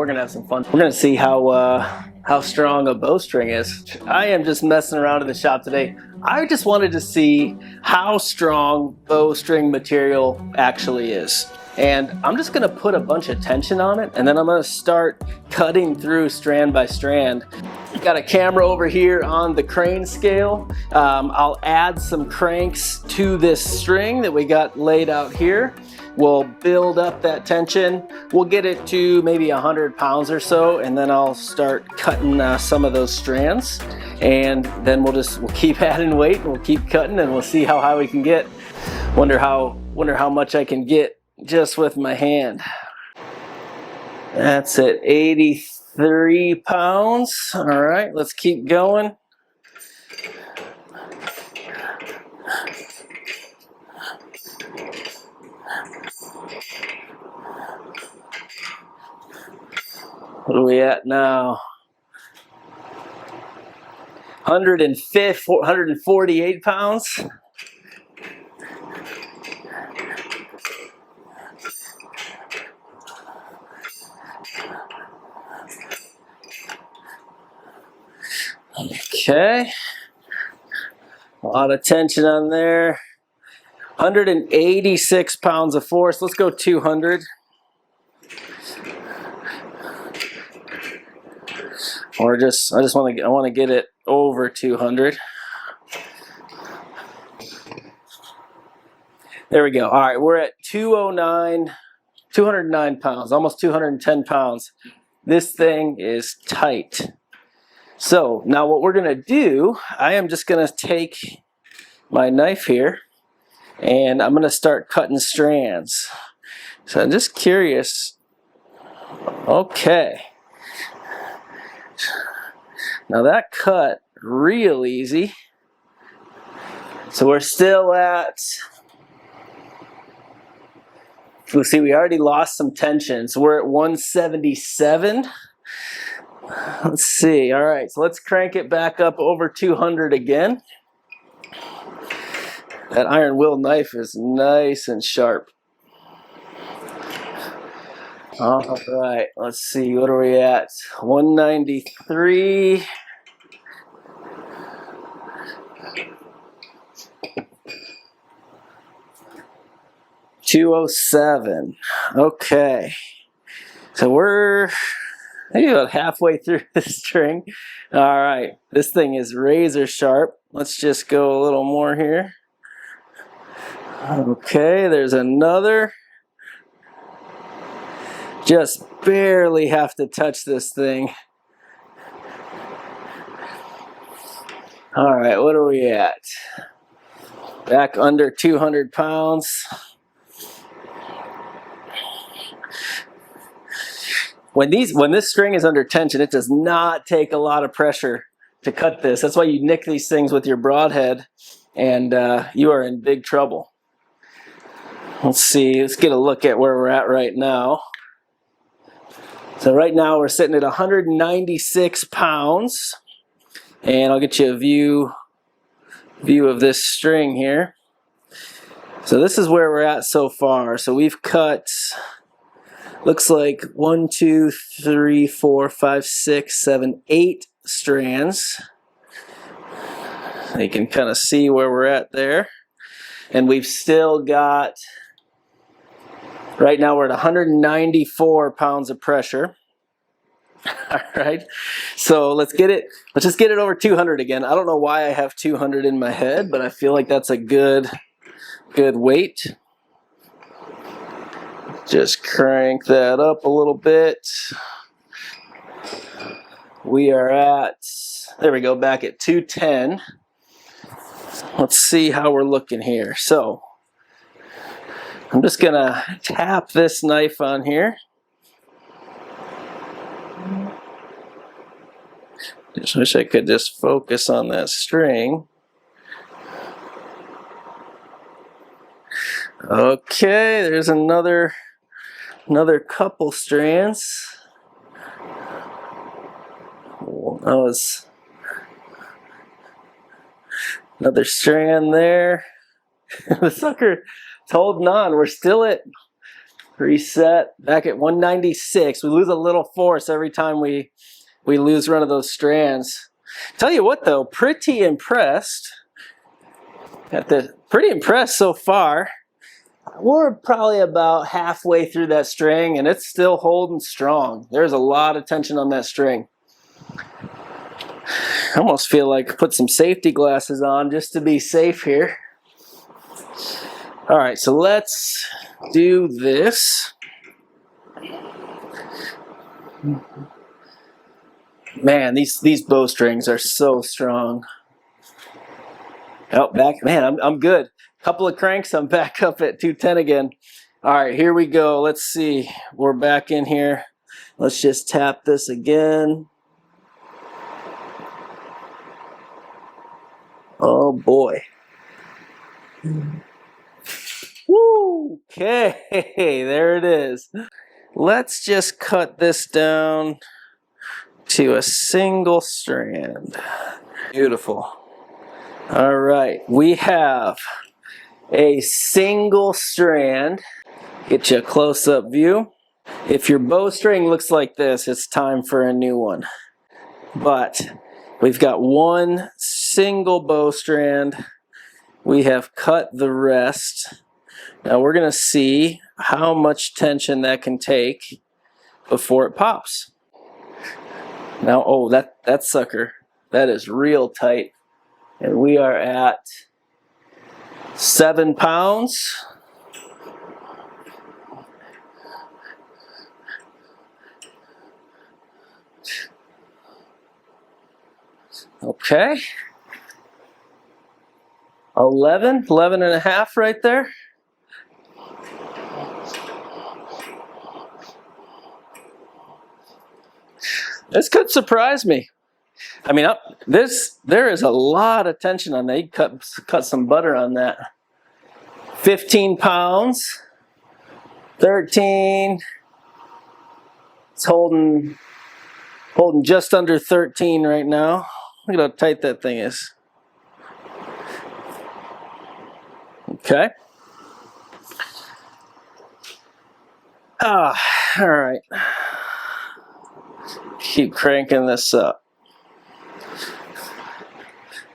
we're gonna have some fun. We're gonna see how strong a bowstring is. I am just messing around in the shop today. I just wanted to see how strong bowstring material actually is. And I'm just gonna put a bunch of tension on it, and then I'm gonna start cutting through strand by strand. Got a camera over here on the crane scale. I'll add some cranks to this string that we got laid out here. We'll build up that tension. We'll get it to maybe 100 pounds or so, and then I'll start cutting some of those strands. And then we'll keep adding weight, and we'll keep cutting, and we'll see how high we can get. Wonder how much I can get just with my hand. That's at 83 pounds. All right, let's keep going. What are we at now? 148 pounds. Okay. A lot of tension on there. 186 pounds of force. Let's go 200. Or I want to get it over 200. There we go. All right, we're at 209 pounds, almost 210 pounds. This thing is tight. So now what we're gonna do, I am just gonna take my knife here and I'm gonna start cutting strands. So I'm just curious. Okay. Now that cut real easy. So we're still at, let's see, we already lost some tension. So we're at 177. Let's see. All right, so let's crank it back up over 200 again. That iron will knife is nice and sharp. All right, let's see, what are we at? 193. $207. Okay, so we're maybe about halfway through the string. All right, this thing is razor sharp. Let's just go a little more here. Okay, there's another. Just barely have to touch this thing. All right, what are we at? Back under 200 pounds. When this string is under tension, it does not take a lot of pressure to cut this. That's why you nick these things with your broadhead, and you are in big trouble. Let's see, let's get a look at where we're at right now. So right now we're sitting at 196 pounds, and I'll get you a view of this string here. So this is where we're at so far. So we've cut, looks like 1, 2, 3, 4, 5, 6, 7, 8 strands. You can kind of see where we're at there. And we've still got, right now we're at 194 pounds of pressure. All right, so let's just get it over 200 again. I don't know why I have 200 in my head, but I feel like that's a good weight. Just crank that up a little bit. We are at, there we go, back at 210. Let's see how we're looking here. So I'm just gonna tap this knife on here. Just wish I could just focus on that string. Okay, there's another couple strands. That was another strand there. The sucker is holding on. We're still at Reset back at 196. We lose a little force every time we lose one of those strands. Tell you what though, pretty impressed. Pretty impressed so far. We're probably about halfway through that string and it's still holding strong. There's a lot of tension on that string. I almost feel like put some safety glasses on just to be safe here. All right, so let's do this. Man, these bowstrings are so strong. Oh, back, man, I'm good. Couple of cranks, I'm back up at 210 again. All right, here we go. Let's see. We're back in here. Let's just tap this again. Oh boy. Woo! Okay, there it is. Let's just cut this down to a single strand. Beautiful. All right, we have a single strand. Get you a close-up view. If your bowstring looks like this, it's time for a new one. But we've got one single bow strand. We have cut the rest. Now we're going to see how much tension that can take before it pops. Now, oh, that sucker, that is real tight. And we are at 7 pounds. Okay. 11 and a half right there. This could surprise me. I mean, there is a lot of tension on that. You cut some butter on that. 15 pounds. 13. It's holding just under 13 right now. Look at how tight that thing is. Okay. All right. Keep cranking this up.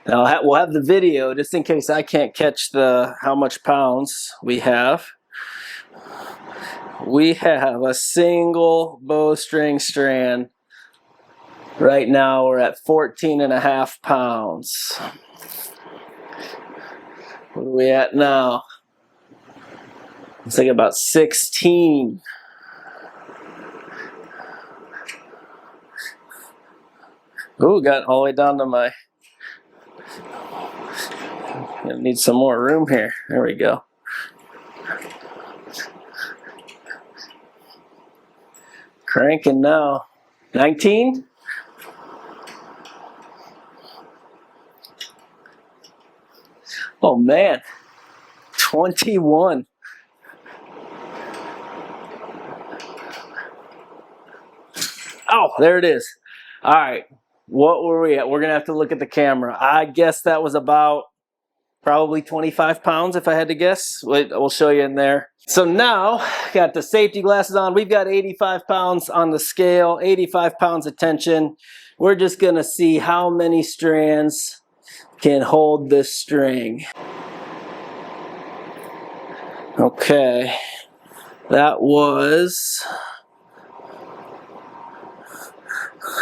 Now we'll have the video just in case I can't catch how much pounds we have. We have a single bowstring strand. Right now we're at 14 and a half pounds. What are we at now? It's like about 16. Ooh, got all the way down to my... Gonna need some more room here. There we go. Cranking now. 19? Oh man. 21. Oh, there it is. All right. What were we at? We're going to have to look at the camera. I guess that was about probably 25 pounds if I had to guess. We'll show you in there. So now, got the safety glasses on. We've got 85 pounds on the scale, 85 pounds of tension. We're just going to see how many strands can hold this string. Okay. That was...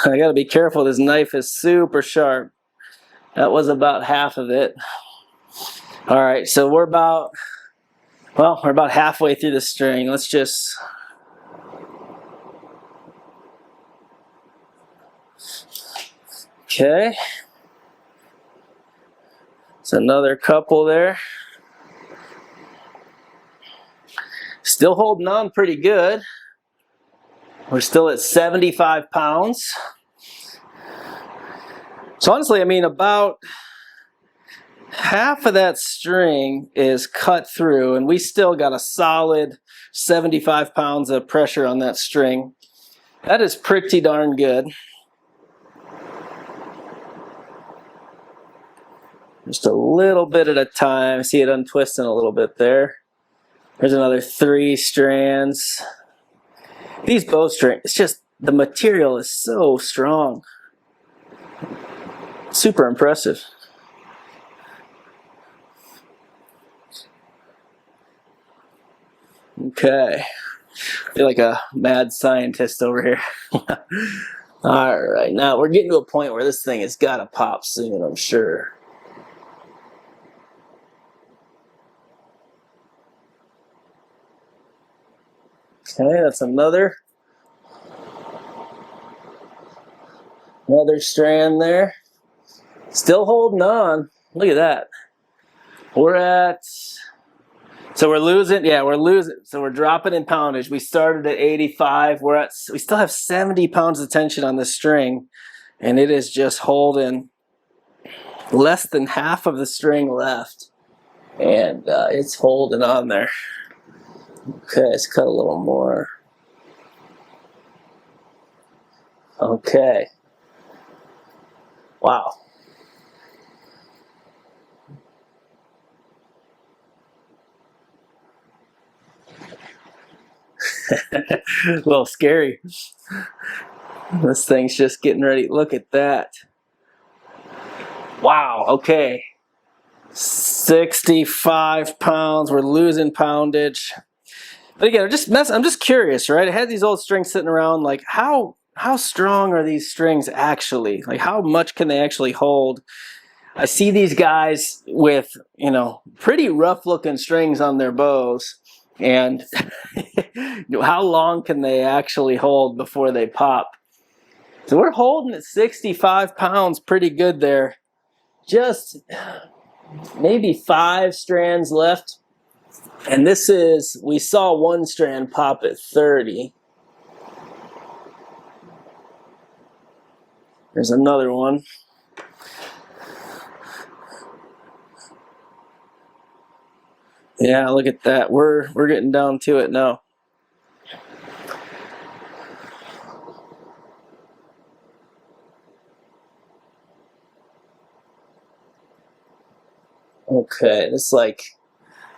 I gotta be careful, this knife is super sharp. That was about half of it. All right, so we're about halfway through the string. Let's just... Okay. It's another couple there. Still holding on pretty good. We're still at 75 pounds. So honestly, I mean, about half of that string is cut through, and we still got a solid 75 pounds of pressure on that string. That is pretty darn good. Just a little bit at a time. See it untwisting a little bit there. There's another 3 strands. These bowstring, it's just, the material is so strong. Super impressive. Okay. I feel like a mad scientist over here. All right, now we're getting to a point where this thing has got to pop soon, I'm sure. Okay, that's another strand there. Still holding on. Look at that. We're at, so we're losing, yeah, we're losing. So we're dropping in poundage. We started at 85. We still have 70 pounds of tension on this string, and it is just holding less than half of the string left. And it's holding on there. Okay, let's cut a little more. Okay. Wow. A little scary. This thing's just getting ready. Look at that. Wow, okay. 65 pounds. We're losing poundage. But again, I'm just curious, right? I had these old strings sitting around, like how strong are these strings actually? Like how much can they actually hold? I see these guys with, you know, pretty rough looking strings on their bows, and how long can they actually hold before they pop? So we're holding at 65 pounds pretty good there. Just maybe 5 strands left. And this is, we saw one strand pop at 30. There's another one. Yeah, look at that. We're getting down to it now. Okay, it's like,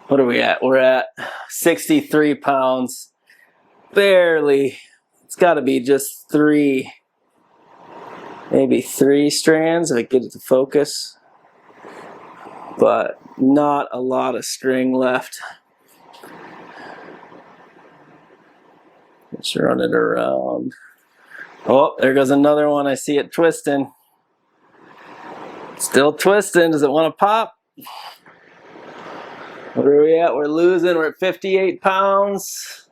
what are we at? We're at 63 pounds. Barely. It's got to be just 3, maybe 3 strands if I get it to focus. But not a lot of string left. Let's run it around. Oh, there goes another one. I see it twisting. Still twisting. Does it want to pop? Where are we at? We're losing. We're at 58 pounds.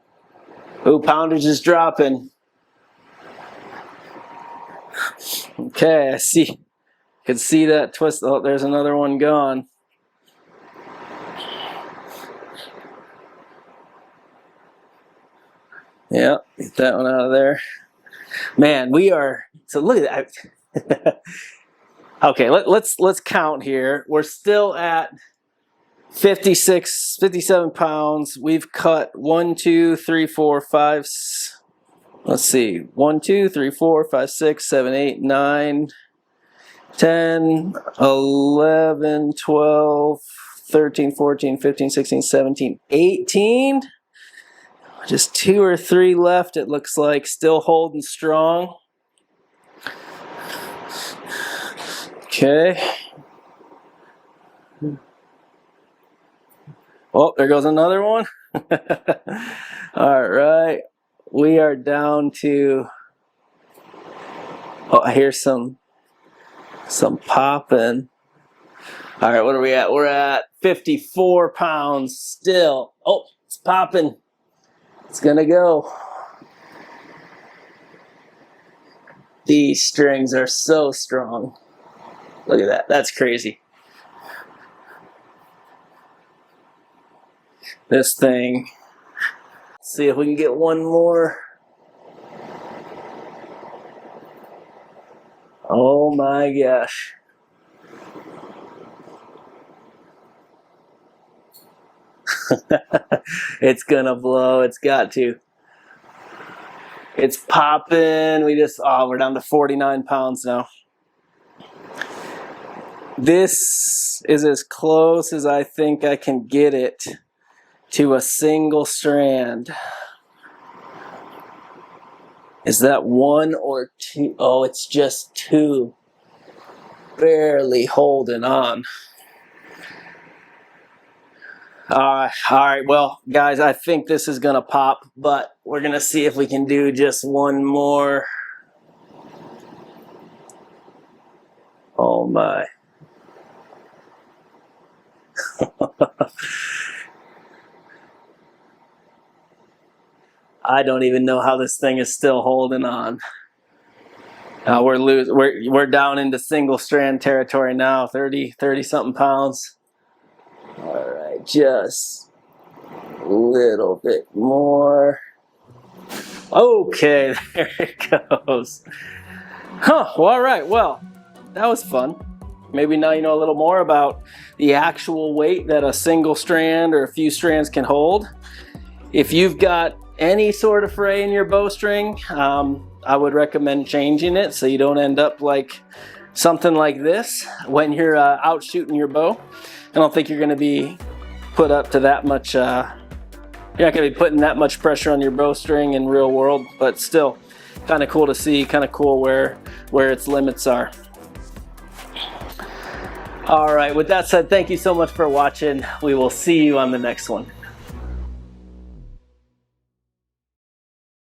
Ooh, poundage is dropping. Okay, I see. Can see that twist. Oh, there's another one gone. Yeah, get that one out of there. Man, we are, so look at that. Okay, let's count here. We're still at 57 pounds. We've cut 1, 2, 3, 4, 5. Let's see. 1, 2, 3, 4, 5, 6, 7, 8, 9, 10, 11, 12, 13, 14, 15, 16, 17, 18. Just 2 or 3 left, it looks like. Still holding strong. Okay. Oh, there goes another one. All right. We are down to, oh, I hear some popping. All right, what are we at? We're at 54 pounds still. Oh, it's popping. It's gonna go. These strings are so strong. Look at that. That's crazy. This thing. Let's see if we can get one more. Oh my gosh. It's gonna blow. It's got to. It's popping. We're down to 49 pounds now. This is as close as I think I can get it to a single strand. Is that one or two? Oh, it's just two. Barely holding on. All right, well, guys, I think this is gonna pop, but we're gonna see if we can do just one more. Oh my. I don't even know how this thing is still holding on. We're down into single strand territory now, 30 something pounds. All right, just a little bit more. Okay, there it goes. Huh, well, all right, well, that was fun. Maybe now you know a little more about the actual weight that a single strand or a few strands can hold. If you've got any sort of fray in your bowstring, I would recommend changing it so you don't end up like something like this when you're out shooting your bow. I don't think you're going to be put up to that much, you're not going to be putting that much pressure on your bowstring in real world, but still kind of cool to see, kind of cool where its limits are. All right, with that said, thank you so much for watching. We will see you on the next one.